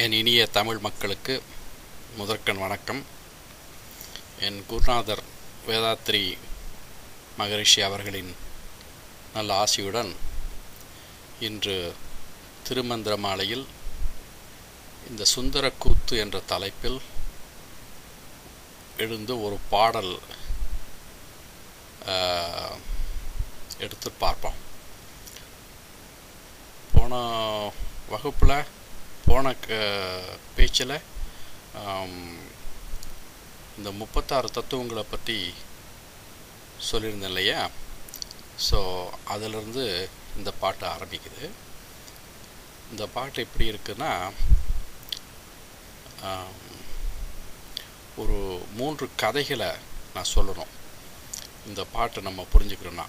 என் இனிய தமிழ் மக்களுக்கு முதற்கண் வணக்கம். என் குருநாதர் வேதாத்ரி மகரிஷி அவர்களின் நல்ல ஆசியுடன் இன்று திருமந்திர மாலையில் இந்த சுந்தர கூத்து என்ற தலைப்பில் எழுந்து ஒரு பாடல் எடுத்து பார்ப்போம். போன வகுப்பில் போன பேச்சில் இந்த 36 தத்துவங்களை பற்றி சொல்லியிருந்தேன் இல்லையா? ஸோ அதிலிருந்து இந்த பாட்டு ஆரம்பிக்குது. இந்த பாட்டு எப்படி இருக்குன்னா, ஒரு 3 கதைகளை நான் சொல்லணும் இந்த பாட்டை நம்ம புரிஞ்சுக்கிறோன்னா.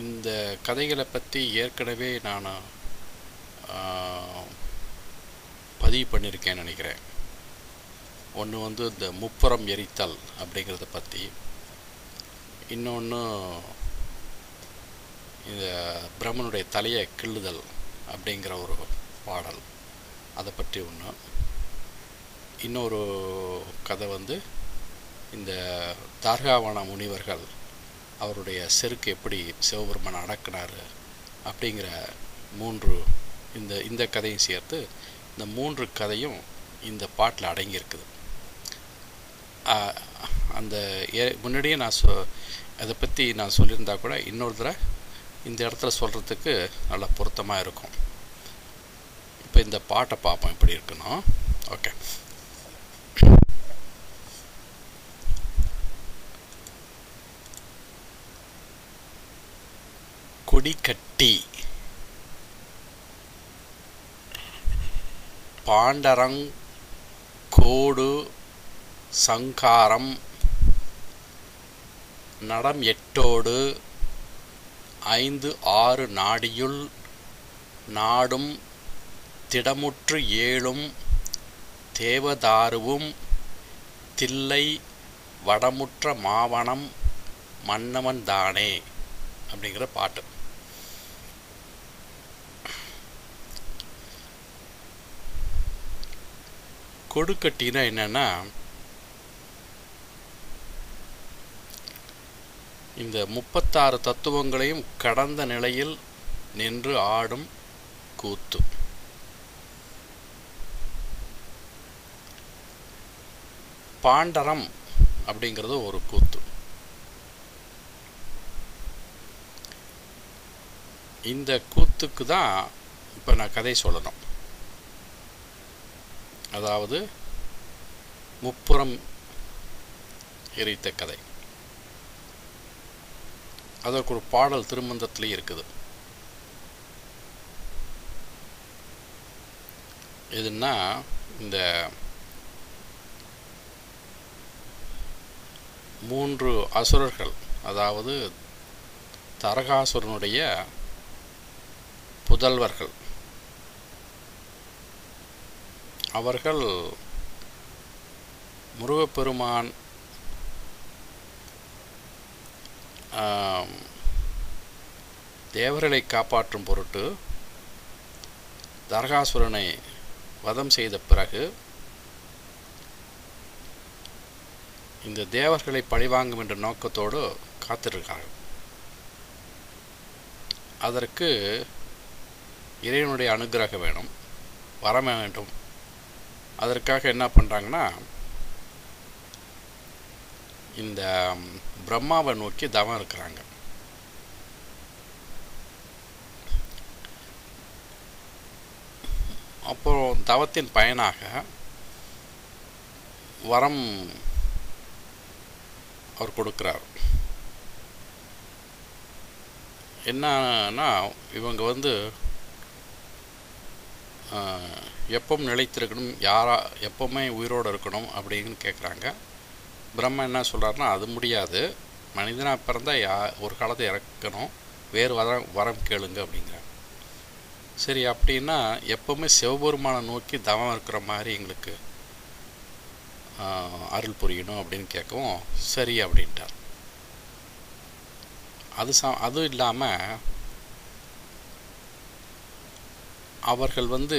இந்த கதைகளை பற்றி ஏற்கனவே நான் பதிவு பண்ணியிருக்கேன்னு நினைக்கிறேன். ஒன்று இந்த முப்புறம் எரித்தல் அப்படிங்கிறத பற்றி, இன்னொன்று இந்த பிரம்மனுடைய தலையை கிள்ளுதல் அப்படிங்கிற ஒரு பாடல், அதை பற்றி ஒன்று. இன்னொரு கதை இந்த தார்காவன முனிவர்கள் அவருடைய செருக்கு எப்படி சிவபெருமான் அடக்கினார் அப்படிங்கிற 3 இந்த கதையும் சேர்த்து இந்த 3 கதையும் இந்த பாட்டில் அடங்கியிருக்குது. அந்த முன்னாடியே நான் அதை பற்றி நான் சொல்லியிருந்தா கூட இன்னொரு தடவை இந்த இடத்துல சொல்கிறதுக்கு நல்லா பொருத்தமாக இருக்கும். இப்போ இந்த பாட்டை பார்ப்போம் எப்படி இருக்கணும். ஓகே. கொடிக்கட்டி பாண்டரங் கோடு சங்காரம் நடம் 8 5 6 நாடியுள் நாடும் திடமுற்று 7 தேவதாருவும் தில்லை வடமுற்ற மாவனம் மன்னவன் தானே அப்படிங்கிற பாட்டு. கொடுக்கட்டினா என்னன்னா, இந்த 36 தத்துவங்களையும் கடந்த நிலையில் நின்று ஆடும் கூத்து. பாண்டரம் அப்படிங்கிறது ஒரு கூத்து. இந்த கூத்துக்கு தான் இப்போ நான் கதை சொல்லணும். அதாவது முப்புறம் எரித்த கதை. அதற்கு ஒரு பாடல் திருமந்திரத்திலே இருக்குது. இதுன்னா இந்த 3 அசுரர்கள், அதாவது தரகாசுரனுடைய புதல்வர்கள், அவர்கள் முருகப்பெருமான் தேவர்களை காப்பாற்றும் பொருட்டு தரகாசுரனை வதம் செய்த பிறகு இந்த தேவர்களை பழிவாங்கும் என்ற நோக்கத்தோடு காத்திருக்கிறார்கள். அதற்கு இறைவனுடைய அனுகிரகம் வேணும், வரம் வேண்டும். அதற்காக என்ன பண்ணுறாங்கன்னா, இந்த பிரம்மாவை நோக்கி தவம் இருக்கிறாங்க. அப்புறம் தவத்தின் பயனாக வரம் அவர் கொடுக்கிறார். என்னன்னா, இவங்க எப்பவும் நிலைத்திருக்கணும், எப்பவுமே உயிரோடு இருக்கணும் அப்படின்னு கேட்குறாங்க. பிரம்மா என்ன சொல்கிறாருன்னா, அது முடியாது, மனிதனாக பிறந்தால் ஒரு காலத்தை இறக்கணும், வேறு வரம் கேளுங்க அப்படிங்கிறாங்க. சரி, அப்படின்னா எப்பவுமே சிவபெருமானை நோக்கி தவம் இருக்கிற மாதிரி எங்களுக்கு அருள் புரியணும் அப்படின்னு கேட்கவும் சரி அப்படின்ட்டார். அதுவும் இல்லாமல் அவர்கள் வந்து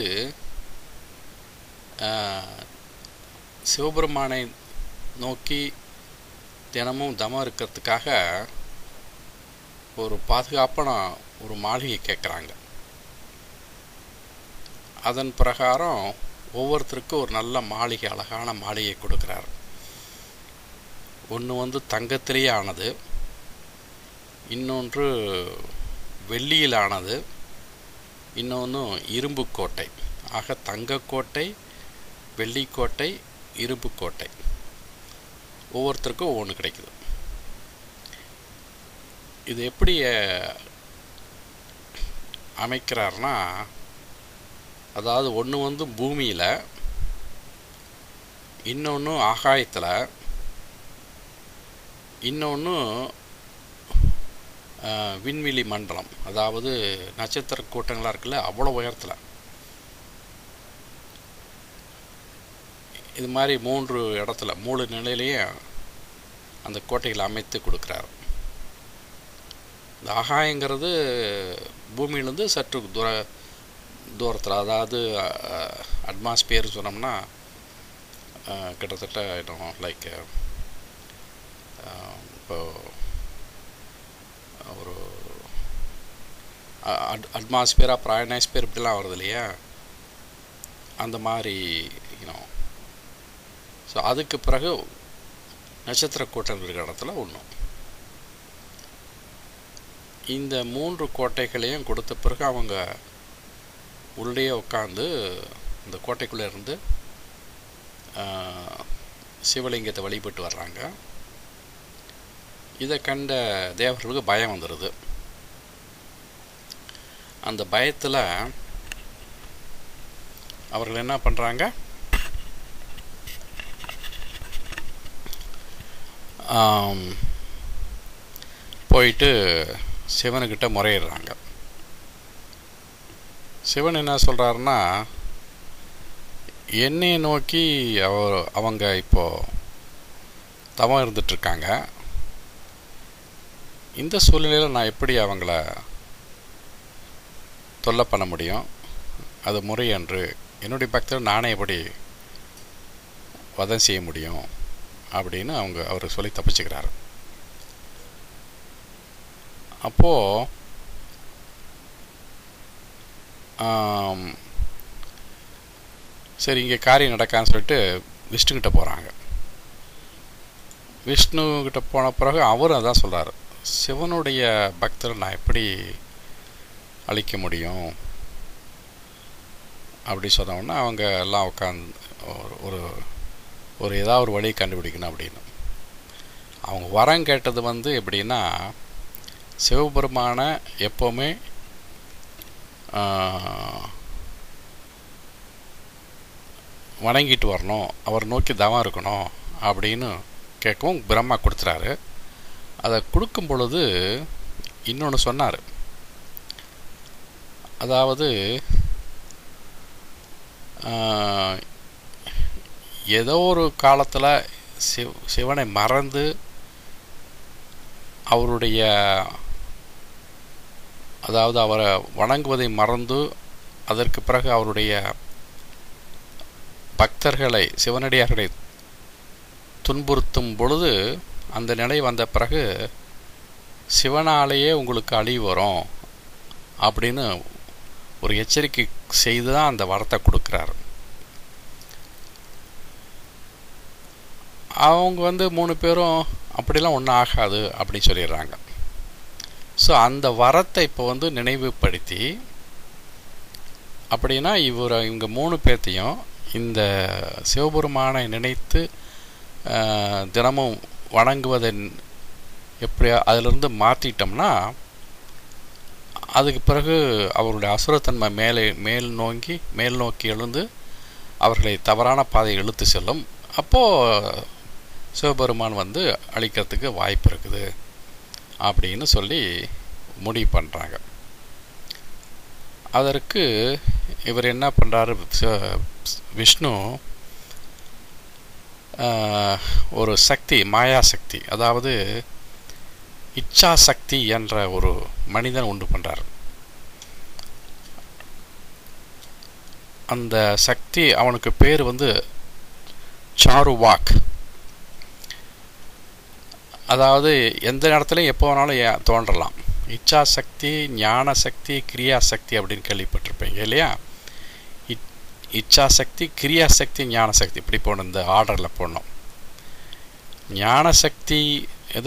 சிவபெருமானை நோக்கி தினமும் தமம் இருக்கிறதுக்காக ஒரு பாதுகாப்பான ஒரு மாளிகை கேட்குறாங்க. அதன் பிரகாரம் ஒவ்வொருத்தருக்கும் ஒரு நல்ல மாளிகை, அழகான மாளிகை கொடுக்குறார். ஒன்று வந்து தங்கத்திலேயே ஆனது, இன்னொன்று வெள்ளியில் ஆனது, இன்னொன்று இரும்பு கோட்டை. ஆக தங்கக்கோட்டை, வெள்ளிக்கோட்டை, இரும்பு கோட்டை, ஒவ்வொருத்தருக்கும் ஒவ்வொன்று கிடைக்குது. இது எப்படி அமைக்கிறார்னா, அதாவது ஒன்று வந்து பூமியில், இன்னொன்று ஆகாயத்தில், இன்னொன்று விண்வெளி மண்டலம், அதாவது நட்சத்திர கூட்டங்களாக இருக்குல்ல, அவ்வளோ உயரத்தில். இது மாதிரி 3 இடத்துல 3 நிலையிலையும் அந்த கோட்டைகளை அமைத்து கொடுக்குறாரு. இந்த ஆகாயங்கிறது பூமியிலேருந்து சற்று தூரத்தில், அதாவது அட்மாஸ்பியர் சொன்னோம்னா கிட்டத்தட்ட இன்னும் லைக் இப்போ ஒரு அட்மாஸ்பியர் அப்புறம் அயனாஸ்பியர் இப்படிலாம் வருது இல்லையா, அந்த மாதிரி இன்னும். ஸோ அதுக்கு பிறகு நட்சத்திர கூட்டம் இருக்கிற இடத்துல ஒன்று. இந்த 3 கோட்டைகளையும் கொடுத்த பிறகு அவங்க உள்ளே உட்காந்து இந்த கோட்டைக்குள்ளே இருந்து சிவலிங்கத்தை வழிபட்டு வர்றாங்க. இதை கண்ட தேவர்களுக்கு பயம் வந்துடுது. அந்த பயத்தில் அவர்கள் என்ன பண்ணுறாங்க, போயிட்டு சிவனுக்கிட்ட முறையிடுறாங்க. சிவன் என்ன சொல்கிறாருன்னா, என்னையை நோக்கி அவங்க இப்போது தவம் இருந்துகிட்ருக்காங்க. இந்த சூழ்நிலையில் நான் எப்படி அவங்கள தொல்லை பண்ண முடியும்? அது முறையன்று. என்னுடைய பக்தர் நானே எப்படி வதம் செய்ய முடியும் அப்படின்னு அவர் சொல்லி தப்பிச்சுக்கிறாரு. அப்போது சரி இங்கே காரியம் நடக்கான்னு சொல்லிட்டு விஷ்ணுக்கிட்ட போகிறாங்க. விஷ்ணுக்கிட்ட போன பிறகு அவரும் அதான் சொல்கிறார், சிவனுடைய பக்தரை நான் எப்படி அழிக்க முடியும் அப்படி சொன்னோன்னா அவங்க எல்லாம் உட்காந்து ஒரு ஒரு ஏதாவது ஒரு வழியை கண்டுபிடிக்கணும் அப்படின்னு. அவங்க வரம் கேட்டது வந்து எப்படின்னா, சிவபெருமான எப்போவுமே வணங்கிட்டு வரணும், அவர் நோக்கி தவம் இருக்கணும் அப்படின்னு கேட்கவும் பிரம்மா கொடுத்துறாரு. அதை கொடுக்கும் பொழுது இன்னொன்று சொன்னார். அதாவது ஏதோ ஒரு காலத்தில் சிவனை மறந்து அவருடைய, அதாவது அவரை வணங்குவதை மறந்து அதற்கு பிறகு அவருடைய பக்தர்களை, சிவனடியார்களை துன்புறுத்தும் பொழுது அந்த நிலை வந்த பிறகு சிவனாலேயே உங்களுக்கு அழிவு வரும் அப்படின்னு ஒரு எச்சரிக்கை செய்து தான் அந்த வரத்தை கொடுக்குறாரு. அவங்க வந்து 3 பேரும் அப்படிலாம் ஒன்றும் ஆகாது அப்படி சொல்லிடுறாங்க. ஸோ அந்த வரத்தை இப்போ வந்து நினைவுபடுத்தி, அப்படின்னா இவங்க 3 பேர்த்தையும் இந்த சிவபெருமானை நினைத்து தினமும் வணங்குவதை எப்படி அதிலிருந்து மாற்றிட்டோம்னா, அதுக்கு பிறகு அவருடைய அசுரத்தன்மை மேல் நோக்கி எழுந்து அவர்களை தவறான பாதை இழுத்து செல்லும். அப்போது சிவபெருமான் வந்து அழிக்கிறதுக்கு வாய்ப்பு இருக்குது அப்படின்னு சொல்லி முடிவு பண்ணுறாங்க. அதற்கு இவர் என்ன பண்ணுறாரு, விஷ்ணு ஒரு சக்தி, மாயா சக்தி, அதாவது இச்சா சக்தி என்ற ஒரு மனிதன் உண்டு பண்ணுறார். அந்த சக்தி, அவனுக்கு பேர் வந்து சாருவாக். அதாவது எந்த நேரத்துலையும் எப்போ வேணாலும் தோன்றலாம். இச்சா சக்தி, ஞான சக்தி, கிரியா சக்தி அப்படின்னு கேள்விப்பட்டிருப்பீங்க இல்லையா? இச்சா சக்தி, கிரியா சக்தி, ஞான சக்தி, இப்படி போகணும், இந்த ஆர்டரில் போடணும். ஞான சக்தி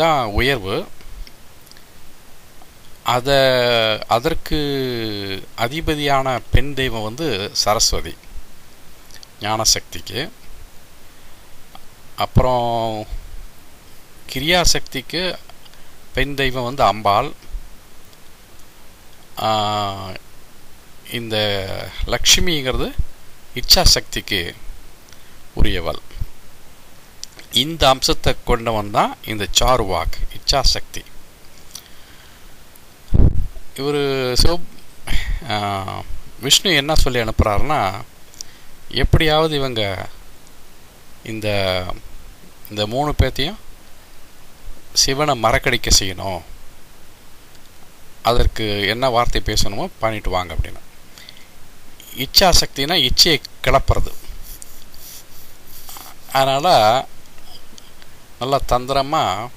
தான் உயர்வு. அதற்கு அதிபதியான பெண் தெய்வம் வந்து சரஸ்வதி ஞான சக்திக்கு. அப்புறம் கிரியா சக்திக்கு பெண் தெய்வம் வந்து அம்பாள். இந்த லக்ஷ்மிங்கிறது இச்சா சக்திக்கு உரியவள். இந்த அம்சத்தை கொண்டவன் தான் இந்த சாருவாக், இச்சா சக்தி. இவர் விஷ்ணு என்ன சொல்லி அனுப்புகிறாருன்னா, எப்படியாவது இவங்க இந்த இந்த 3 பேர்த்தையும் சிவனை மறக்கடிக்க செய்யணும், அதற்கு என்ன வார்த்தை பேசணுமோ பண்ணிட்டு வாங்க அப்படின்னு. இச்சா சக்தினா இச்சையை கிளப்புறது. அதனால் நல்லா தந்திரமாக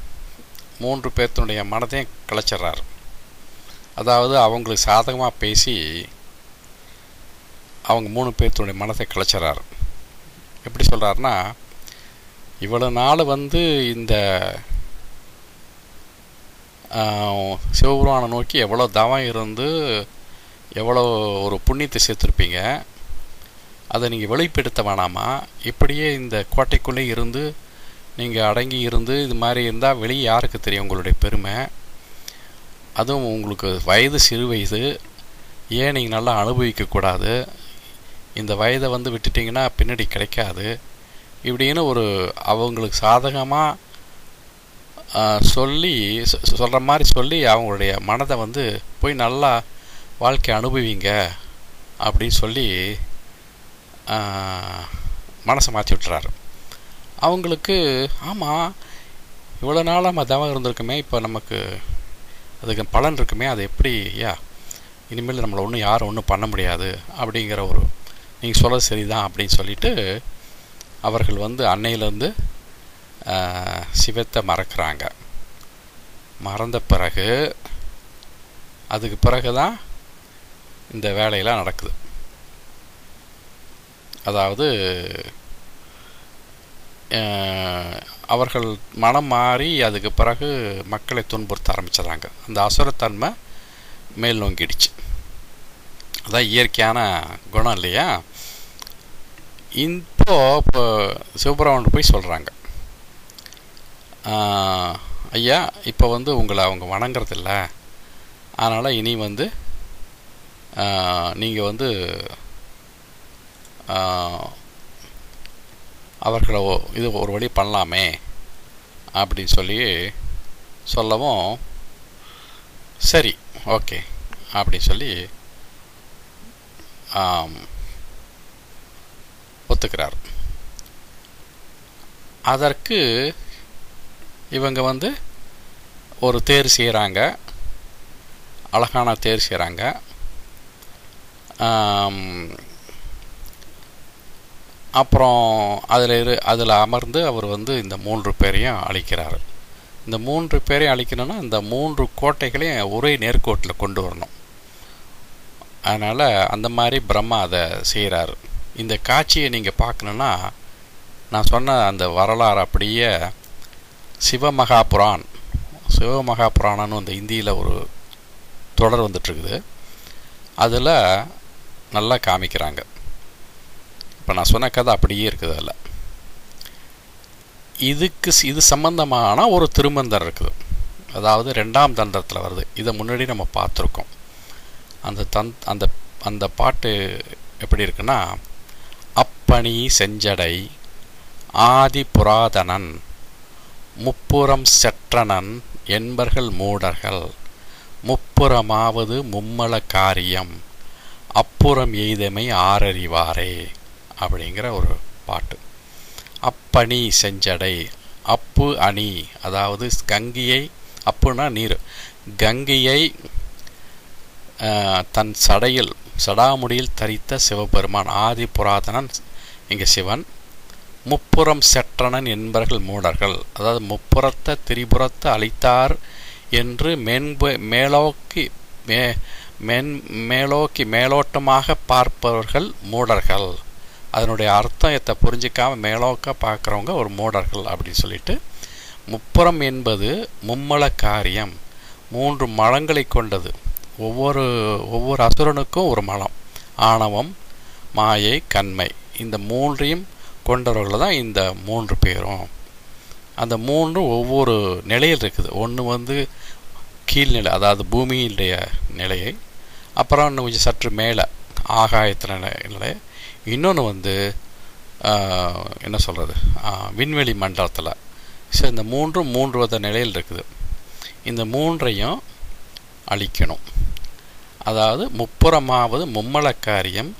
3 பேர்த்தினுடைய மனதையும் கிளச்சிட்றாரு. அதாவது அவங்களுக்கு சாதகமாக பேசி அவங்க 3 பேர்த்தினுடைய மனதை கிளச்சிட்றாரு. எப்படி சொல்கிறாருன்னா, இவ்வளோ நாள் வந்து இந்த சிவபெருமானை நோக்கி எவ்வளோ தவம் இருந்து எவ்வளோ ஒரு புண்ணியத்தை சேர்த்துருப்பீங்க, அதை நீங்கள் வெளிப்படுத்த வேணாமா? இப்படியே இந்த கோட்டைக்குள்ளே இருந்து நீங்கள் அடங்கி இருந்து இது மாதிரி இருந்தால் வெளியே யாருக்கு தெரியும் உங்களுடைய பெருமை? அதுவும் உங்களுக்கு வயது சிறு வயது, ஏன் நீங்கள் நல்லா அனுபவிக்கக்கூடாது? இந்த வயதை வந்து விட்டுட்டிங்கன்னா பின்னாடி கிடைக்காது இப்படின்னு ஒரு அவங்களுக்கு சாதகமாக சொல்கிற மாதிரி சொல்லி அவங்களுடைய மனதை வந்து போய் நல்லா வாழ்க்கை அனுபவிங்க அப்படின்னு சொல்லி மனசை மாற்றி விட்டுறாரு. அவங்களுக்கு ஆமாம், இவ்வளோ நாளாக நம்ம தவம் இருந்திருக்குமே, இப்போ நமக்கு அதுக்கு பலன் இருக்குமே, அது எப்படி இனிமேல் நம்மளை ஒன்றும் யாரும் ஒன்றும் பண்ண முடியாது அப்படிங்கிற ஒரு, நீங்கள் சொல்கிறது சரிதான் அப்படின்னு சொல்லிட்டு அவர்கள் வந்து அன்னையிலேருந்து சிவத்தை மறக்கிறாங்க. மறந்த பிறகு அதுக்கு பிறகு தான் இந்த வேலையெல்லாம் நடக்குது. அதாவது அவர்கள் மனம் மாறி அதுக்கு பிறகு மக்களை துன்புறுத்த ஆரம்பிச்சிடறாங்க. அந்த அசுரத்தன்மை மேல் நோங்கிடுச்சு. அதான் இயற்கையான குணம் இல்லையா? இப்போ சிவபெருமான் போய் சொல்கிறாங்க, ஐயா இப்போ வந்து உங்களை அவங்க வணங்குறதில்ல, அதனால் இனி வந்து நீங்கள் வந்து அவர்களை இது ஒரு வழி பண்ணலாமே அப்படின்னு சொல்லவும், சரி ஓகே அப்படின்னு சொல்லி ஒத்துக்கிறார். அதற்கு இவங்க வந்து ஒரு தேர் செய்கிறாங்க, அழகான தேர் செய்கிறாங்க. அப்புறம் அதில் அமர்ந்து அவர் வந்து இந்த 3 பேரையும் அழிக்கிறார். இந்த 3 பேரையும் அழிக்கணும்னா இந்த 3 கோட்டைகளையும் ஒரே நேர்கோட்டில் கொண்டு வரணும். அதனால் அந்த மாதிரி பிரம்மா அதை செய்கிறார். இந்த காட்சியை நீங்கள் பார்க்கணுன்னா, நான் சொன்ன அந்த வரலாறு அப்படியே சிவமகாபுராணம்னு இந்த இந்தியில் ஒரு தொடர் வந்துட்டுருக்குது, அதில் நல்லா காமிக்கிறாங்க. இப்போ நான் சொன்ன கதை அப்படியே இருக்குது. அதில் இது சம்பந்தமான ஒரு திருமந்தம் இருக்குது. அதாவது 2ஆம் தந்திரத்தில் வருது. இதை முன்னாடி நம்ம பார்த்துருக்கோம். அந்த பாட்டு எப்படி இருக்குன்னா, அப்பணி செஞ்சடை ஆதி புராதனன் முப்புறம் செற்றனன் என்பர்கள் மூடர்கள் முப்புறமாவது மும்மல காரியம் அப்புறம் எய்தமை ஆரறிவாரே அப்படிங்கிற ஒரு பாட்டு. அப்பணி செஞ்சடை, அப்பு அணி, அதாவது கங்கையை, அப்புனா நீர், கங்கையை தன் சடையில் சடாமுடியில் தரித்த சிவபெருமான், ஆதி புராதனன் இங்கே சிவன். முப்புறம் செற்றனன் என்பர்கள் மூடர்கள், அதாவது முப்புறத்த திரிபுரத்தை அளித்தார் என்று மேலோக்கி மேலோட்டமாக பார்ப்பவர்கள் மூடர்கள். அதனுடைய அர்த்தத்தை புரிஞ்சிக்காமல் மேலோக்க பார்க்குறவங்க ஒரு மூடர்கள் அப்படின்னு சொல்லிட்டு, முப்புறம் என்பது மும்மல காரியம், 3 மலங்களை கொண்டது. ஒவ்வொரு அசுரனுக்கும் ஒரு மலம், ஆணவம், மாயை, கண்மை. இந்த 3ஐயும் கொண்டவர்கள் தான் இந்த 3 பேரும். அந்த 3 ஒவ்வொரு நிலையில் இருக்குது. ஒன்று கீழ்நிலை, அதாவது பூமியினுடைய நிலையை, அப்புறம் இன்னும் கொஞ்சம் சற்று மேலே ஆகாயத்தின நிலை, இன்னொன்று என்ன சொல்கிறது, விண்வெளி மண்டலத்தில். ஸோ இந்த 3 வித நிலையில் இருக்குது. இந்த 3ஐயும் அழிக்கணும். அதாவது முப்புறமாவது மும்மல காரியம்,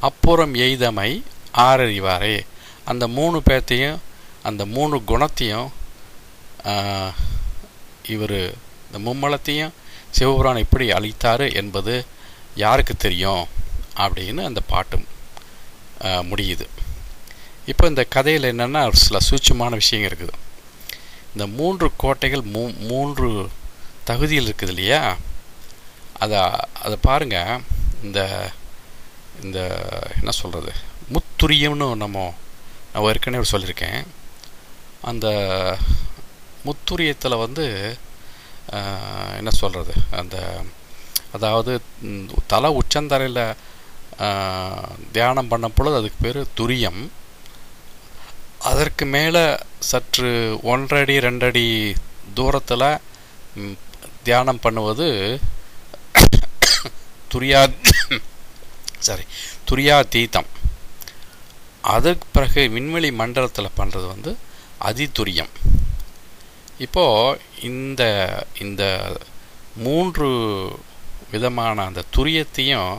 அப்புறம் எய்தமை ஆறறிவாரே. அந்த 3 பேர்த்தையும், அந்த 3 குணத்தையும் இவர் இந்த மும்மலத்தையும் சிவபுராணம் எப்படி அளித்தார் என்பது யாருக்கு தெரியும் அப்படின்னு அந்த பாட்டு முடியுது. இப்போ இந்த கதையில் என்னென்னா சில சூட்சமான விஷயங்கள் இருக்குது. இந்த 3 கோட்டைகள் 3 தகுதியில் இருக்குது இல்லையா, அதை பாருங்கள். இந்த என்ன சொல்கிறது, முத்துரியம்னு நான் ஏற்கனவே சொல்லியிருக்கேன். அந்த முத்துரியத்தில் என்ன சொல்கிறது, அதாவது தலை உச்சந்தரையில் தியானம் பண்ண பொழுது அதுக்கு பேர் துரியம். அதற்கு மேலே சற்று 1 அடி 2 அடி தூரத்தில் தியானம் பண்ணுவது துரியாதீதம். அதற்கு பிறகு விண்வெளி மண்டலத்தில் பண்ணுறது அதிதுரியம். இப்போது இந்த 3 விதமான அந்த துரியத்தையும்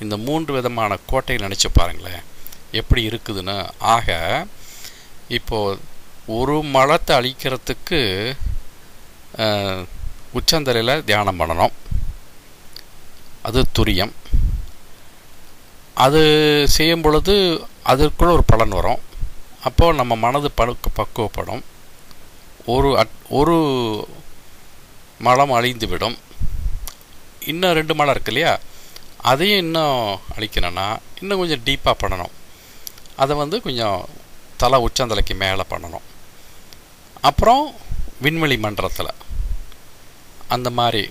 இந்த 3 விதமான கோட்டைகள் நினச்சி பாருங்களேன் எப்படி இருக்குதுன்னு. ஆக இப்போது ஒரு மலத்தை அழிக்கிறதுக்கு உச்சந்தலையில் தியானம் பண்ணணும், அது துரியம். அது செய்யும் பொழுது அதற்குள்ள ஒரு பலன் வரும். அப்போது நம்ம மனது பக்குவப்படும். ஒரு மலம் அழிந்துவிடும். இன்னும் 2 மலம் இருக்கு இல்லையா, அதையும் இன்னும் அழிக்கணும்னா இன்னும் கொஞ்சம் டீப்பாக பண்ணணும். அதை கொஞ்சம் தலை உச்சந்தலைக்கு மேலே பண்ணணும். அப்புறம் விண்வெளி மண்டலத்தில் அந்த மாதிரி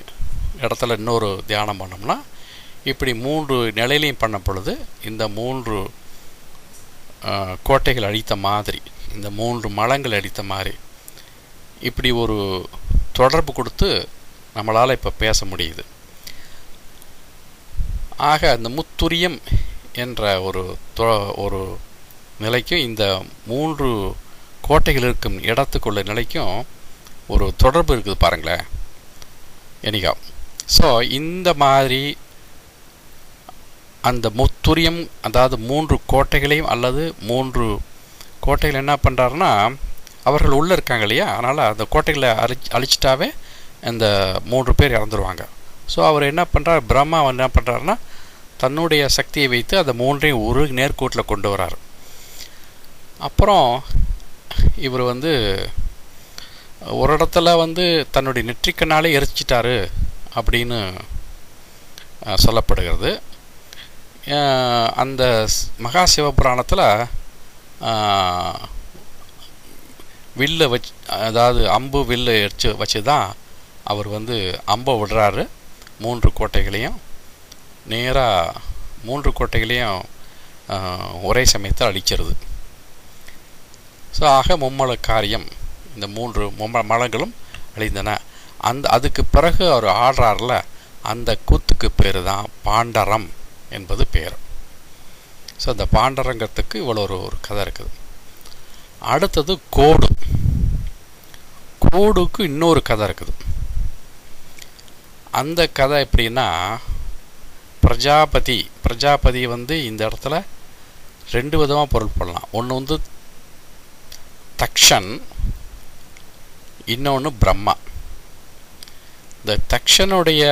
இடத்துல இன்னொரு தியானம் பண்ணோம்னா, இப்படி 3 நிலையிலையும் பண்ண பொழுது இந்த 3 கோட்டைகள் அழித்த மாதிரி, இந்த 3 மலங்கள் அழித்த மாதிரி இப்படி ஒரு தொடர்பு கொடுத்து நம்மளால் இப்போ பேச முடியுது. ஆக அந்த முத்துரியம் என்ற ஒரு நிலைக்கும் இந்த 3 கோட்டைகள் இருக்கும் இடத்துக்குள்ள நிலைக்கும் ஒரு தொடர்பு இருக்குது பாருங்களேன். எனிகா, ஸோ இந்த மாதிரி அந்த முத்துரியம், அதாவது 3 கோட்டைகளையும் அல்லது 3 கோட்டைகள் என்ன பண்ணுறாருன்னா, அவர்கள் உள்ளே இருக்காங்க இல்லையா, அதனால் அந்த கோட்டைகளை அழிச்சிட்டாவே இந்த 3 பேர் இறந்துருவாங்க. ஸோ அவர் என்ன பண்ணுறார், பிரம்மா என்ன பண்ணுறாருன்னா தன்னுடைய சக்தியை வைத்து அந்த 3ஐயும் ஒரு நேர்கோட்டில் கொண்டு வரார். அப்புறம் இவர் ஒரு இடத்துல தன்னுடைய நெற்றிக்கனாலே எரிச்சிட்டாரு அப்படின்னு சொல்லப்படுகிறது. அந்த மகா சிவபுராணத்தில் வில்லை அதாவது அம்பு வில்லை வச்சு தான் அவர் அம்பை விடுறாரு. 3 கோட்டைகளையும் நேராக 3 கோட்டைகளையும் ஒரே சமயத்தில் அழிக்கிறது. ஸோ ஆக மும்மல காரியம், இந்த 3 மலங்களும் அழிந்தன. அதுக்கு பிறகு அவர் ஆடுறார்ல, அந்த கூத்துக்கு பேர் தான் பாண்டரம் என்பது பேர். ஸோ அந்த பாண்டரங்கத்துக்கு இவ்வளோ ஒரு கதை இருக்குது. அடுத்தது கோடுக்கு இன்னொரு கதை இருக்குது. அந்த கதை எப்படின்னா, பிரஜாபதி இந்த இடத்துல 2 விதமாக பொருள் பண்ணலாம். ஒன்று தக்ஷன், இன்னொன்று பிரம்மா. இந்த தக்ஷனுடைய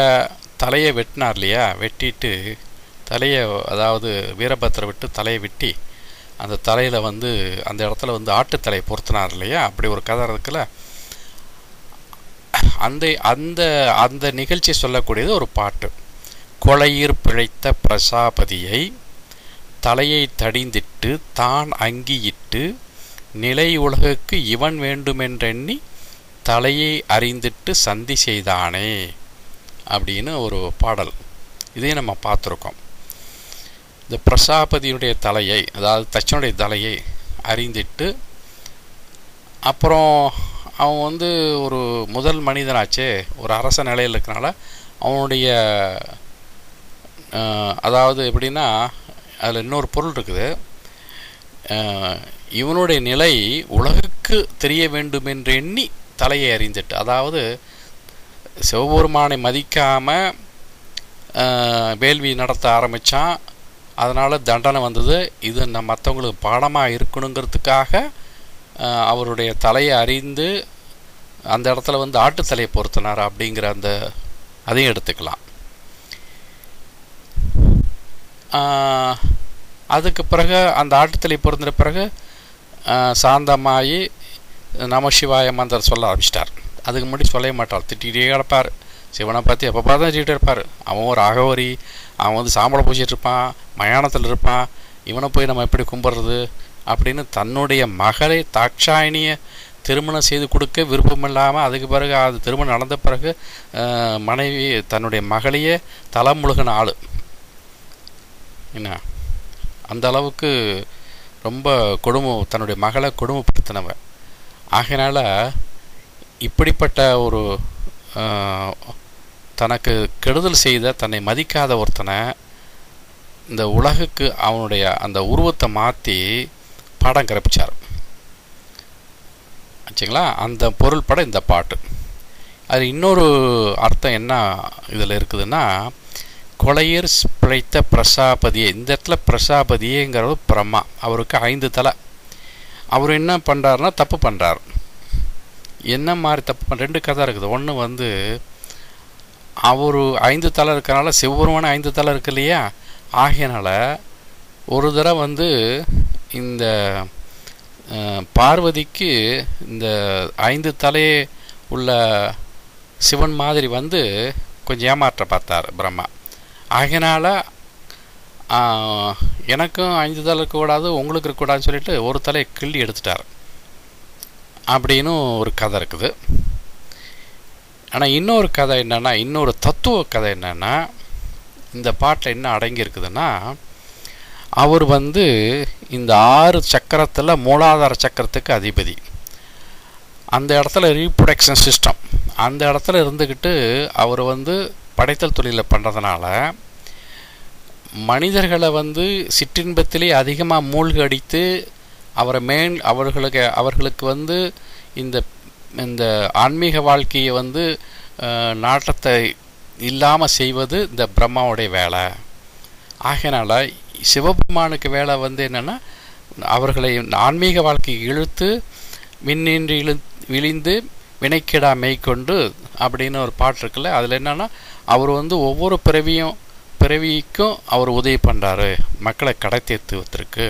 தலையை வெட்டினார் இல்லையா, வெட்டிட்டு தலையை, அதாவது வீரபத்திர விட்டு தலையை வெட்டி அந்த தலையில் வந்து அந்த இடத்துல வந்து ஆட்டுத்தலையை பொருத்தினார் இல்லையா, அப்படி ஒரு கதை இருக்குல்ல. அந்த அந்த அந்த நிகழ்ச்சி சொல்லக்கூடியது ஒரு பாட்டு. கொலையிற் பிழைத்த பிரசாபதியை தலையை தடிந்திட்டு தான் அங்கியிட்டு நிலை உலகுக்கு இவன் வேண்டுமென்றெண்ணி தலையை அறிந்திட்டு சந்தி செய்தானே அப்படின்னு ஒரு பாடல். இதையும் நம்ம பார்த்துருக்கோம். இந்த பிரசாபதியுடைய தலையை, அதாவது தச்சனுடைய தலையை அறிந்திட்டு அப்புறம் அவன் வந்து ஒரு முதல் மனிதனாச்சே, ஒரு அரச நிலையில் இருக்கனால அவனுடைய அதாவது எப்படின்னா அதில் இன்னொரு பொருள் இருக்குது. இவனுடைய நிலை உலகுக்கு தெரிய வேண்டுமென்று எண்ணி தலையை அறிந்துட்டு, அதாவது சிவபெருமானை மதிக்காமல் வேள்வி நடத்த ஆரம்பித்தான். அதனால் தண்டனை வந்தது. இது மற்றவங்களுக்கு பாடமாக இருக்கணுங்கிறதுக்காக அவருடைய தலையை அறிந்து அந்த இடத்துல வந்து ஆட்டு தலையை பொருத்தினார் அப்படிங்கிற அந்த அதையும் எடுத்துக்கலாம். அதுக்கு பிறகு அந்த ஆட்டுத்தலை பொருந்தின பிறகு சாந்தமாகி நமசிவாய மந்திரம் சொல்ல ஆரம்பிச்சிட்டார். அதுக்கு முன்னாடி சொல்லவே மாட்டார், திட்டிகிட்டே கிடப்பார். சிவனை பற்றி எப்போ பார்த்தா திட்டிகிட்டே இருப்பார். அவன் ஒரு அகவரி, அவன் வந்து சாம்பலை பூசிட்டு இருப்பான், மயானத்தில் இருப்பான், இவனை போய் நம்ம எப்படி கும்பிட்றது அப்படின்னு தன்னுடைய மகளை தாட்சாயணியை திருமணம் செய்து கொடுக்க விருப்பம் இல்லாமல், அதுக்கு பிறகு அது திருமணம் நடந்த பிறகு மனைவி தன்னுடைய மகளையே தலை முழுகின ஆள் என்ன, அந்த அளவுக்கு ரொம்ப தன்னுடைய மகளை கொடுமைப்படுத்தினவன். ஆகையினால இப்படிப்பட்ட ஒரு தனக்கு கெடுதல் செய்த, தன்னை மதிக்காத ஒருத்தனை இந்த உலகுக்கு அவனுடைய அந்த உருவத்தை மாற்றி பாடம் கற்பிச்சார் ஆச்சுங்களா. அந்த பொருள் பட இந்த பாட்டு. அது இன்னொரு அர்த்தம் என்ன இதில் இருக்குதுன்னா, கொலையர் பிழைத்த பிரசாபதியை, இந்த இடத்துல பிரசாபதியேங்கிறது பிரம்மா, அவருக்கு 5 தலை. அவர் என்ன பண்ணுறாருன்னா தப்பு பண்ணுறார். என்ன மாதிரி தப்பு 2 கதை இருக்குது. ஒன்று வந்து அவர் 5 தலை இருக்கிறனால சிவபெருமான 5 தலை இருக்கு இல்லையா, ஆகையினால ஒரு தடவை வந்து இந்த பார்வதிக்கு இந்த 5 தலையே உள்ள சிவன் மாதிரி வந்து கொஞ்சம் ஏமாற்ற பார்த்தார் பிரம்மா. ஆகையினால எனக்கும் 5 தலை இருக்கக்கூடாது, உங்களுக்கு இருக்கக்கூடாதுன்னு சொல்லிட்டு ஒரு தலையை கிள்ளி எடுத்துட்டார் அப்படின்னு ஒரு கதை இருக்குது. ஆனால் இன்னொரு கதை என்னென்னா, இன்னொரு தத்துவ கதை என்னென்னா, இந்த பாட்டில் என்ன அடங்கி இருக்குதுன்னா, அவர் வந்து இந்த 6 சக்கரத்தில் மூலாதார சக்கரத்துக்கு அதிபதி. அந்த இடத்துல ரீப்ரொடக்ஷன் சிஸ்டம் அந்த இடத்துல இருந்துக்கிட்டு அவர் வந்து படைத்தல் தொழிலை பண்ணுறதுனால மனிதர்களை வந்து சிற்றின்பத்திலே அதிகமாக மூழ்கி அடித்து அவர்களுக்கு வந்து இந்த ஆன்மீக வாழ்க்கையை வந்து நாட்டத்தை இல்லாமல் செய்வது இந்த பிரம்மாவுடைய வேலை. ஆகையினால சிவபெருமானுக்கு வேலை வந்து என்னென்னா, அவர்களை ஆன்மீக வாழ்க்கையை இழுத்து விண்ணின்றி விழிந்து வினைக்கிடா மெய்கொண்டு அப்படின்னு ஒரு பாட்டு இருக்குல்ல. அதில் என்னென்னா, அவர் வந்து ஒவ்வொரு பிறவிக்கும் அவர் உதவி பண்ணுறாரு மக்களை கடத்தேற்றுவதற்கு.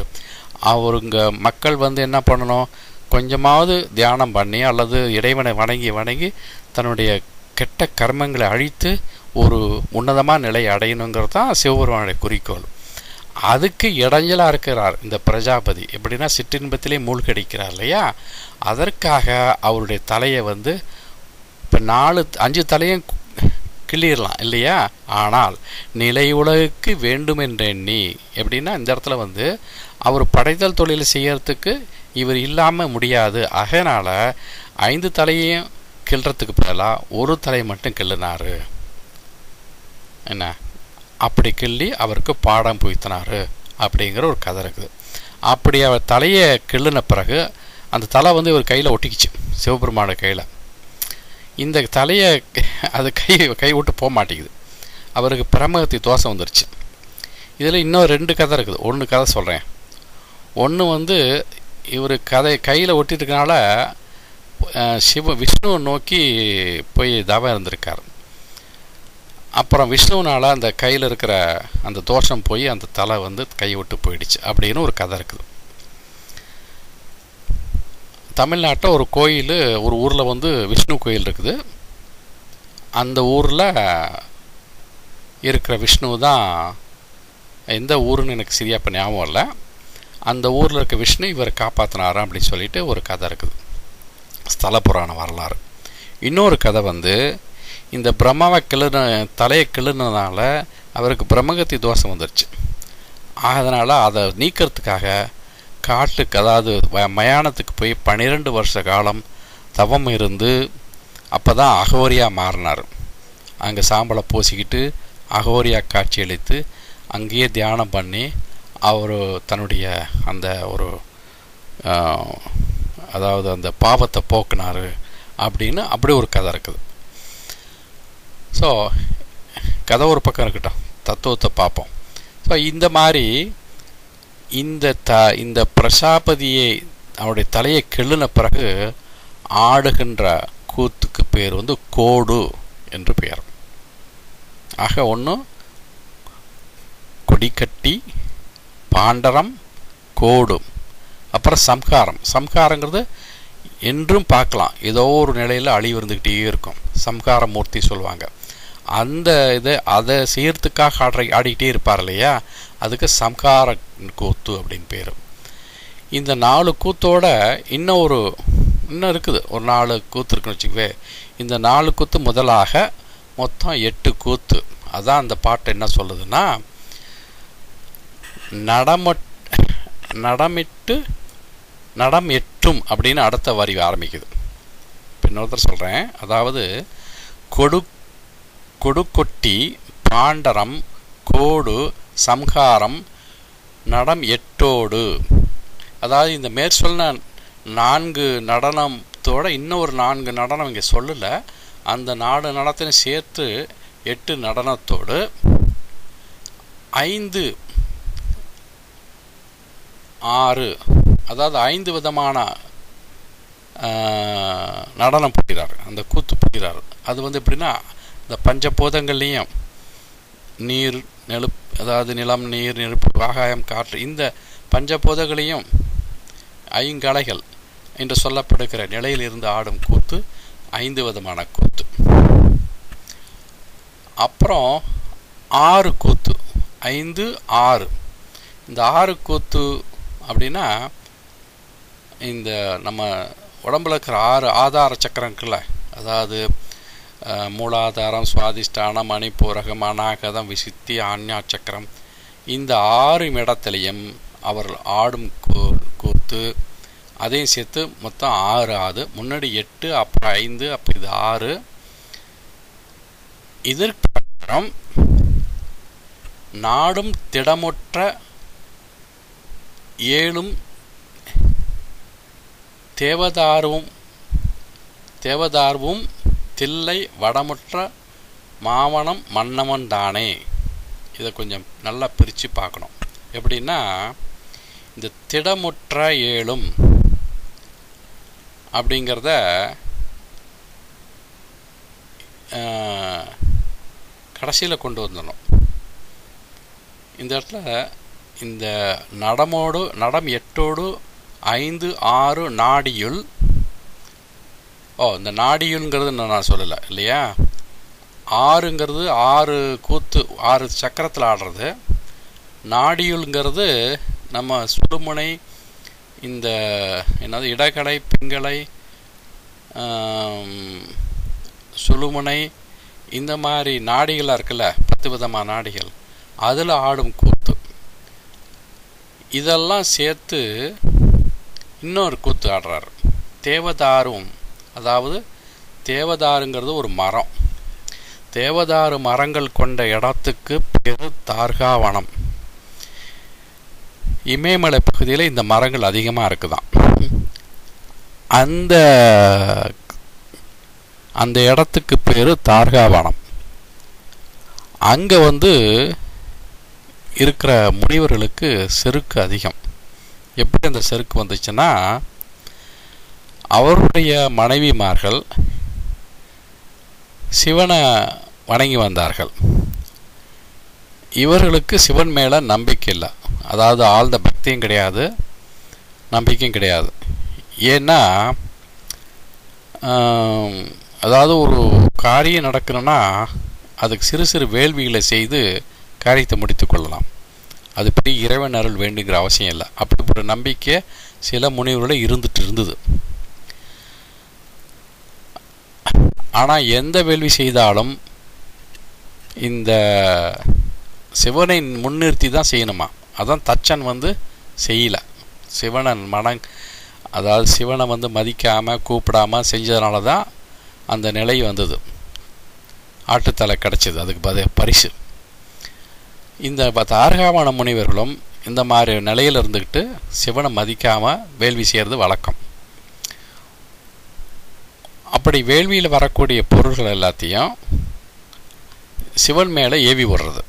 அவருங்க மக்கள் வந்து என்ன பண்ணணும், கொஞ்சமாவது தியானம் பண்ணி அல்லது இறைவனை வணங்கி தன்னுடைய கெட்ட கர்மங்களை அழித்து ஒரு உன்னதமான நிலை அடையணுங்கிறது தான் சிவபெருமானுடைய குறிக்கோள். அதுக்கு இடைஞ்சலாக இருக்கிறார் இந்த பிரஜாபதி. எப்படின்னா சிற்றின்பத்திலே மூழ்கடிக்கிறார் இல்லையா. அதற்காக அவருடைய தலையை வந்து இப்போ 5 தலையும் கிள்ளிடலாம் இல்லையா. ஆனால் நிலை உலகுக்கு வேண்டுமென்றெண்ணி, எப்படின்னா இந்த இடத்துல வந்து அவர் படைத்தல் தொழில் செய்யறதுக்கு இவர் இல்லாமல் முடியாது. அதனால் 5 தலையையும் கிள்றதுக்கு பதிலாக ஒரு தலையை மட்டும் கிள்ளினார். என்ன அப்படி கிள்ளி அவருக்கு பாடம் புகுத்தினார் அப்படிங்கிற ஒரு கதை இருக்குது. அப்படி அவர் தலையை கிள்ளின பிறகு அந்த தலை வந்து இவர் கையில் ஒட்டிக்கிச்சு, சிவபெருமான கையில். இந்த தலையை அது கை விட்டு போக மாட்டேங்குது. அவருக்கு பிரமகத்தி தோஷம் வந்துருச்சு. இதில் இன்னும் 2 கதை இருக்குது. ஒன்று கதை சொல்கிறேன். ஒன்று வந்து இவர் கையில் ஒட்டிட்டுருக்கனால விஷ்ணுவை நோக்கி போய் தவம் இருந்திருக்கார். அப்புறம் விஷ்ணுவினால் அந்த கையில் இருக்கிற அந்த தோஷம் போய் அந்த தலை வந்து கையை விட்டு போயிடுச்சு அப்படின்னு ஒரு கதை இருக்குது. தமிழ்நாட்டில் ஒரு கோயில், ஒரு ஊரில் வந்து விஷ்ணு கோயில் இருக்குது. அந்த ஊரில் இருக்கிற விஷ்ணு தான், எந்த ஊருன்னு எனக்கு சரியா இப்போ ஞாபகம் இல்லை, அந்த ஊரில் இருக்க விஷ்ணு இவரை காப்பாற்றினாராம் அப்படின்னு சொல்லிட்டு ஒரு கதை இருக்குது, ஸ்தல புராண வரலாறு. இன்னொரு கதை வந்து இந்த பிரம்மாவை தலையை கிள்ளுனதுனால அவருக்கு பிரம்மகத்தி தோஷம் வந்துருச்சு. அதனால் அதை நீக்கிறதுக்காக காட்டுக்கு, அதாவது மயானத்துக்கு போய் 12 வருஷ காலம் தவம் இருந்து அப்போ தான் அகோரியாக மாறினார். அங்கே சாம்பலை பூசிக்கிட்டு அகோரியாக காட்சியளித்து அங்கேயே தியானம் பண்ணி அவர் தன்னுடைய அந்த ஒரு அதாவது அந்த பாவத்தை போக்குனார் அப்படின்னு அப்படி ஒரு கதை இருக்குது. ஸோ கதை ஒரு பக்கம் இருக்கட்டும், தத்துவத்தை பார்ப்போம். ஸோ இந்த மாதிரி இந்த பிரஜாபதியை அவருடைய தலையை கிள்ளின பிறகு ஆடுகின்ற கூத்துக்கு பேர் வந்து கோடு என்று பெயர். ஆக ஒன்று கொடிக்கட்டி, பாண்டரம், கோடு, அப்புறம் சம்ஹாரம். சம்ஹாரங்கிறது என்றும் பார்க்கலாம், ஏதோ ஒரு நிலையில் அழிவு இருந்துக்கிட்டே இருக்கும். சம்ஹார மூர்த்தி சொல்லுவாங்க. அந்த அதை செய்யறதுக்காக ஆடிக்கிட்டே இருப்பார் இல்லையா, அதுக்கு சம்ஹார கூத்து அப்படின்னு பேர். இந்த 4 கூத்தோட இன்னும் இருக்குது, ஒரு 4 கூத்து இருக்குன்னு வச்சுக்கவே. இந்த 4 கூத்து முதலாக மொத்தம் 8 கூத்து. அதான் அந்த பாட்டு என்ன சொல்லுதுன்னா, நடம் எட்டும் அப்படின்னு அடுத்த வரி ஆரம்பிக்குது. இன்னொருத்தர் சொல்கிறேன், அதாவது கொடுக்கொட்டி, பாண்டரம், கோடு, சம்ஹாரம், நடம் எட்டோடு. அதாவது இந்த மேற்சொல்ல 4 நடனத்தோட இன்னொரு 4 நடனம் இங்கே சொல்லலை. அந்த 4 நடனத்தையும் சேர்த்து 8 நடனத்தோடு 5, 6, அதாவது 5 விதமான நடனம் புரிகிறார், அந்த கூத்து புரிகிறார். அது வந்து எப்படின்னா, இந்த பஞ்சபூதங்கள்லேயும் நீர், அதாவது நிலம், நீர், நெருப்பு, ஆகாயம், காற்று, இந்த பஞ்சபூதங்களையும் 5 கலைகள் என்று சொல்லப்படுகிற நிலையில் இருந்து ஆடும் கூத்து 5 விதமான கூத்து. அப்புறம் 6 கூத்து, 5, 6. இந்த 6 கூத்து அப்படின்னா, இந்த நம்ம உடம்புல இருக்கிற 6 ஆதார சக்கரங்கள்ல, அதாவது மூலாதாரம், சுவாதிஷ்டானம், மணிப்பூரகம், அநாகதம், விசுத்தி, ஆஞ்ஞா சக்கரம், இந்த 6 இடத்துலையும் அவர் ஆடும் கூத்து. அதையும் சேர்த்து மொத்தம் 6 ஆகுது. முன்னாடி 8, அப்புறம் 5, அப்போ இது 6. இதற்கப்புறம் நாடும் திடமுற்ற 7 தேவதார்வும் தில்லை வடமுற்ற மாவனம் மன்னவன் தானே. இதை கொஞ்சம் நல்லா பிரித்து பார்க்கணும். எப்படின்னா, இந்த திடமுற்ற 7 அப்படிங்கிறத கடைசியில் கொண்டு வந்துடணும். இந்த இடத்துல இந்த நடம் 8ஓடு 5, 6 நாடியுள். இந்த நாடியுள்ங்கிறது நான் சொல்லலை இல்லையா. 6ங்கிறது 6 கூத்து, 6 சக்கரத்தில் ஆடுறது. நாடியுள்ங்கிறது நம்ம சுடுமுனை, இந்த என்னது இடகலை, பிங்களை, சுழுமுனை, இந்த மாதிரி நாடிகளாக இருக்குல்ல, 10 விதமான நாடிகள், அதில் ஆடும் கூத்து. இதெல்லாம் சேர்த்து இன்னொரு கூத்து ஆடுறார், தேவதாரும். அதாவது தேவதாருங்கிறது ஒரு மரம். தேவதாரு மரங்கள் கொண்ட இடத்துக்கு பேரு தார்காவனம். இமயமலை பகுதியில் இந்த மரங்கள் அதிகமாக இருக்குதான். அந்த இடத்துக்கு பேரு தார்காவனம். அங்கே வந்து இருக்கிற முனிவர்களுக்கு செருக்கு அதிகம். எப்படி அந்த செருக்கு வந்துச்சுன்னா, அவருடைய மனைவிமார்கள் சிவனை வணங்கி வந்தார்கள். இவர்களுக்கு சிவன் மேலே நம்பிக்கை இல்லை, அதாவது ஆழ்ந்த பக்தியும் கிடையாது, நம்பிக்கையும் கிடையாது. ஏன்னா அதாவது ஒரு காரியம் நடக்கணும்னா அதுக்கு சிறு சிறு வேள்விகளை செய்து காரியத்தை முடித்து கொள்ளலாம். அது பெரிய இறைவன் அருள் வேண்டுங்கிற அவசியம் இல்லை. அப்படி ஒரு நம்பிக்கை சில முனிவர்கள இருந்துட்டு இருந்தது. ஆனால் எந்த வேள்வி செய்தாலும் இந்த சிவனை முன்னிறுத்தி தான் செய்யணுமா. அதான் தச்சன் செய்யலை. சிவனை அதாவது சிவனை மதிக்காமல் கூப்பிடாமல் செஞ்சதுனால தான் அந்த நிலை வந்தது. ஆட்டுத்தலை கிடச்சிது, அதுக்கு பரிசு. இந்த தாரகாவண முனிவர்களும் இந்த மாதிரி நிலையில் இருந்துக்கிட்டு சிவனை மதிக்காமல் வேள்வி செய்கிறது வழக்கம். அப்படி வேள்வியில் வரக்கூடிய பொருள்கள் எல்லாத்தையும் சிவன் மேலே ஏவி விடுறது.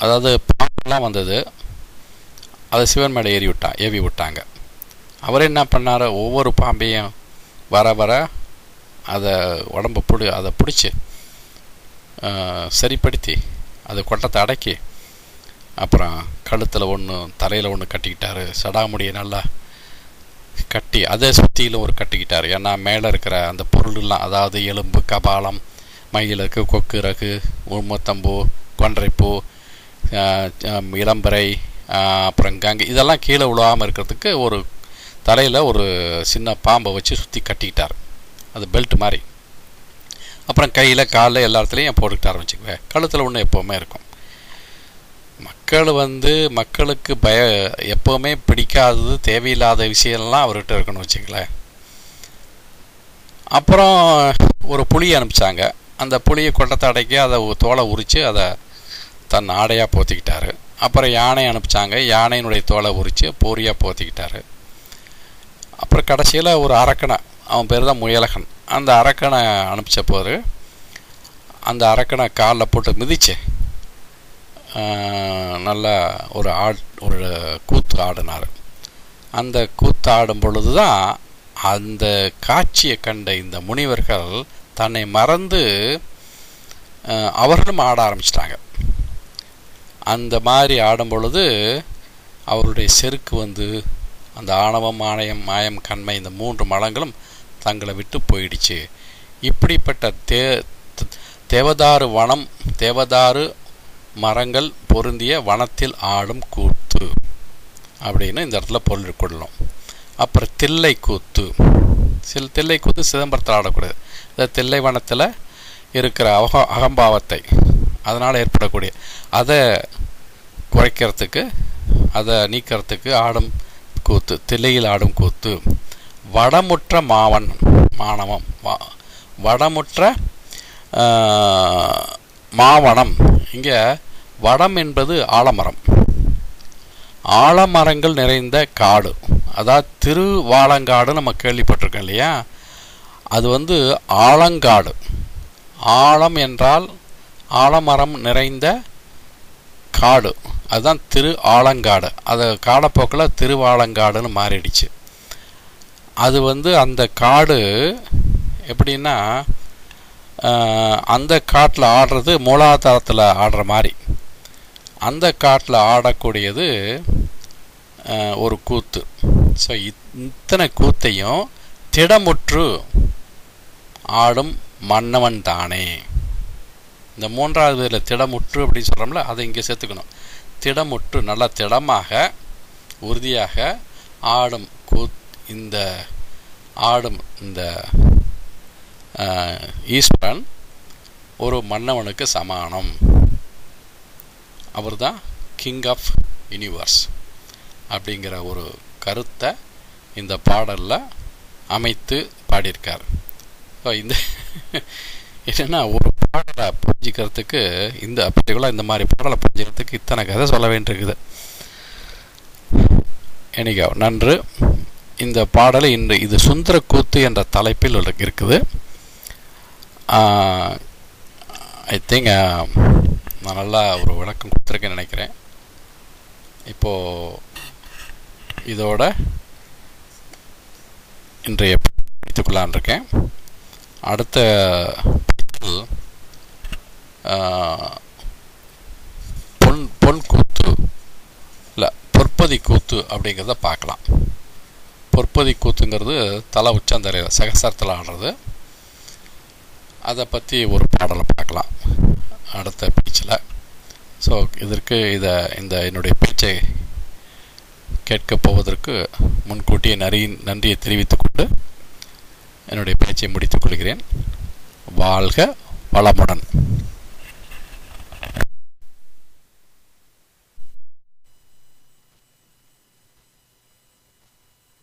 அதாவது பாம்பெல்லாம் வந்தது, அதை சிவன் மேலே ஏவி விட்டாங்க. அவர் என்ன பண்ணார், ஒவ்வொரு பாம்பையும் வர வர அதை அதை பிடிச்சி சரிப்படுத்தி அதை கொட்டத்தை அடக்கி அப்புறம் கழுத்தில் ஒன்று தலையில் ஒன்று கட்டிக்கிட்டார். சடாமுடியை நல்லா கட்டி அதை சுற்றிலும் ஒரு கட்டிக்கிட்டார். ஏன்னா மேலே இருக்கிற அந்த பொருள்லாம், அதாவது எலும்பு, கபாலம், மயிலுக்கு, கொக்கு, ரகு, உம்மத்தம்பூ, கொன்றைப்பூ, இளம்பரை, அப்புறம் கங்கை, இதெல்லாம் கீழே விழாமல் இருக்கிறதுக்கு ஒரு தலையில் ஒரு சின்ன பாம்பை வச்சு சுற்றி கட்டிக்கிட்டார். அது பெல்ட் மாதிரி. அப்புறம் கையில், காலில், எல்லா இடத்துலையும் போட்டுக்கிட்டு ஆரம்பிச்சுக்குவேன். கழுத்தில் ஒன்று எப்போவுமே இருக்கும். மக்களுக்கு எப்போவுமே பிடிக்காதது, தேவையில்லாத விஷயம்லாம் அவர்கிட்ட இருக்குன்னு வச்சுங்களேன். அப்புறம் ஒரு புளியை அனுப்பிச்சாங்க. அந்த புளியை கொட்டத்தை அடைக்கி அதை தோலை உரித்து அதை தன் ஆடையாக போத்திக்கிட்டாரு. அப்புறம் யானை அனுப்பிச்சாங்க. யானையினுடைய தோலை உரித்து போரியாக போத்திக்கிட்டாரு. அப்புறம் கடைசியில் ஒரு அரக்கனை, அவன் பேர் தான் முயலகன், அந்த அரக்கனை அனுப்பிச்ச போது அந்த அரக்கனை காலில் போட்டு மிதிச்சு நல்லா ஒரு கூத்து ஆடினார். அந்த கூத்து ஆடும் பொழுது தான் அந்த காட்சியை கண்ட இந்த முனிவர்கள் தன்னை மறந்து அவர்களும் ஆட ஆரம்பிச்சிட்டாங்க. அந்த மாதிரி ஆடும் பொழுது அவருடைய செருக்கு அந்த ஆணவம், மாயம், கண்மை, இந்த 3 மலங்களும் தங்களை விட்டு போயிடுச்சு. இப்படிப்பட்ட தேவதாரு வனம், தேவதாரு மரங்கள் பொருந்திய வனத்தில் ஆடும் கூத்து அப்படின்னு இந்த இடத்துல பொருள் கொள்ளணும். அப்புறம் தில்லை கூத்து. தில்லை கூத்து சிதம்பரத்தில் ஆடக்கூடாது. இந்த தில்லை வனத்தில் இருக்கிற அகம்பாவத்தை அதனால் ஏற்படக்கூடிய அதை குறைக்கிறதுக்கு, அதை நீக்கிறதுக்கு ஆடும் கூத்து, தில்லையில் ஆடும் கூத்து. வடமுற்ற மாணவம், வடமுற்ற மாவனம். இங்கே வடம் என்பது ஆலமரம், ஆலமரங்கள் நிறைந்த காடு. அதாவது திருவாலங்காடு நம்ம கேள்விப்பட்டிருக்கோம் இல்லையா, அது ஆலங்காடு. ஆலம் என்றால் ஆலமரம் நிறைந்த காடு, அதுதான் திரு ஆலங்காடு. அது காலப்போக்கில் திருவாலங்காடுன்னு மாறிடுச்சு. அது அந்த காடு எப்படின்னா, அந்த காட்டில் ஆடுறது மூலாதாரத்தில் ஆடுற மாதிரி, அந்த காட்டில் ஆடக்கூடியது ஒரு கூத்து. ஸோ இத்தனை கூத்தையும் திடமுற்று ஆடும் மன்னவன் தானே. இந்த 3வது இதில் திடமுற்று அப்படின்னு சொல்கிறோம்ல, அதை இங்கே சேர்த்துக்கணும். திடமுற்று, நல்லா திடமாக உறுதியாக ஆடும் இந்த ஈஸ்வரன் ஒரு மன்னவனுக்கு சமானம். அவர் தான் கிங் ஆஃப் யூனிவர்ஸ் அப்படிங்கிற ஒரு கருத்தை இந்த பாடலில் அமைத்து பாடியிருக்கார். ஸோ இந்த என்னென்னா, ஒரு பாடலை புரிஞ்சிக்கிறதுக்கு, இந்த பர்டிகுலராக இந்த மாதிரி பாடலை புரிஞ்சிக்கிறதுக்கு இத்தனை கதை சொல்ல வேண்டியிருக்குது. எனிகோ, நன்று. இந்த பாடலை இது சுந்தர கூத்து என்ற தலைப்பில் இருக்குது. ஐ திங்க் நான் நல்லா ஒரு விளக்கம் கொடுத்துருக்கேன்னு நினைக்கிறேன். இப்போது இதோட இன்றைய படித்துக்கொள்ளான் இருக்கேன். அடுத்த முதல் பொன் கூத்து இல்லை பொற்பதி கூத்து அப்படிங்கிறத பார்க்கலாம். பொற்பதி கூத்துங்கிறது தலை உச்சந்தலையில் சகசரத்தில் ஆடுறது. அதை பற்றி ஒரு பாடலை பார்க்கலாம் அடுத்த பேச்சில். ஸோ இதற்கு இந்த என்னுடைய பேச்சை கேட்கப் போவதற்கு முன்கூட்டியே நன்றியை தெரிவித்துக்கொண்டு என்னுடைய பேச்சை முடித்துக் கொள்கிறேன். வாழ்க வளமுடன்.